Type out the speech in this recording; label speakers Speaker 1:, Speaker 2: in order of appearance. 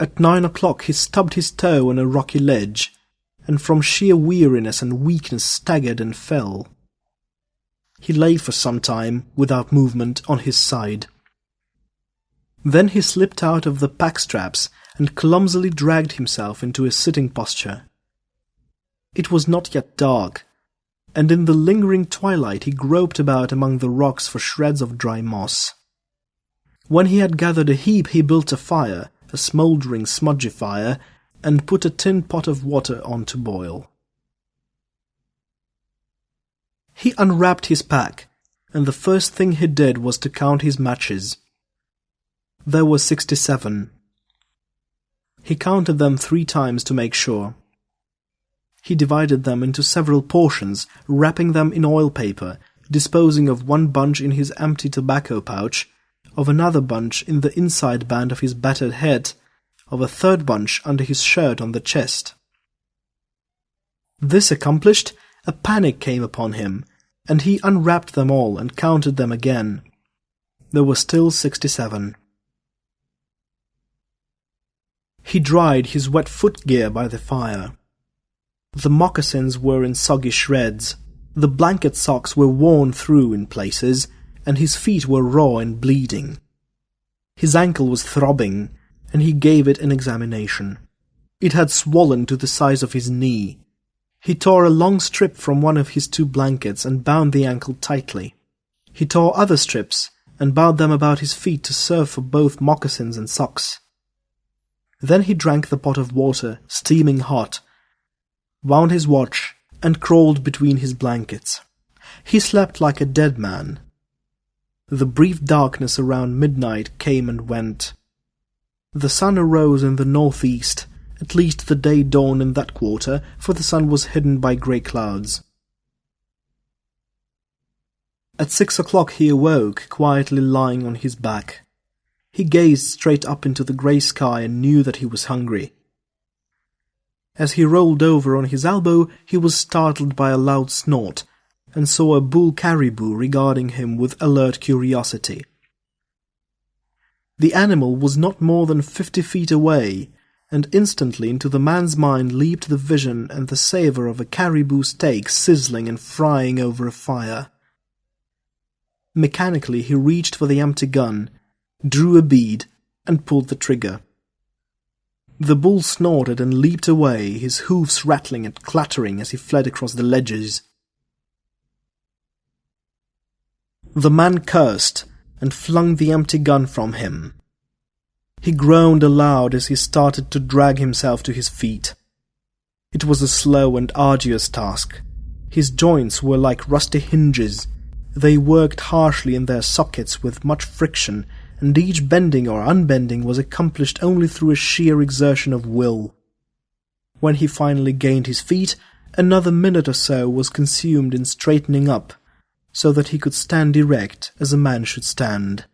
Speaker 1: At 9 o'clock he stubbed his toe on a rocky ledge, and from sheer weariness and weakness staggered and fell. He lay for some time, without movement, on his side. Then he slipped out of the pack straps and clumsily dragged himself into a sitting posture. It was not yet dark, and in the lingering twilight he groped about among the rocks for shreds of dry moss. When he had gathered a heap, he built a fire, a smouldering, smudgy fire, and put a tin pot of water on to boil. He unwrapped his pack, and the first thing he did was to count his matches. There were 67. He counted them 3 times to make sure. He divided them into several portions, wrapping them in oil paper, disposing of one bunch in his empty tobacco pouch, of another bunch in the inside band of his battered head, of a third bunch under his shirt on the chest. This accomplished, a panic came upon him, and he unwrapped them all and counted them again. There were still 67. He dried his wet footgear by the fire. The moccasins were in soggy shreds, the blanket socks were worn through in places, and his feet were raw and bleeding. His ankle was throbbing, and he gave it an examination. It had swollen to the size of his knee. He tore a long strip from one of his 2 blankets and bound the ankle tightly. He tore other strips and bound them about his feet to serve for both moccasins and socks. Then he drank the pot of water, steaming hot, wound his watch, and crawled between his blankets. He slept like a dead man. The brief darkness around midnight came and went. The sun arose in the northeast, at least the day dawned in that quarter, for the sun was hidden by grey clouds. At 6 o'clock he awoke, quietly lying on his back. He gazed straight up into the grey sky and knew that he was hungry. As he rolled over on his elbow, he was startled by a loud snort, and saw a bull caribou regarding him with alert curiosity. The animal was not more than 50 feet away, and instantly into the man's mind leaped the vision and the savour of a caribou steak sizzling and frying over a fire. Mechanically he reached for the empty gun, drew a bead, and pulled the trigger. The bull snorted and leaped away, his hoofs rattling and clattering as he fled across the ledges. The man cursed and flung the empty gun from him. He groaned aloud as he started to drag himself to his feet. It was a slow and arduous task. His joints were like rusty hinges. They worked harshly in their sockets with much friction, and each bending or unbending was accomplished only through a sheer exertion of will. When he finally gained his feet, another minute or so was consumed in straightening up, so that he could stand erect as a man should stand.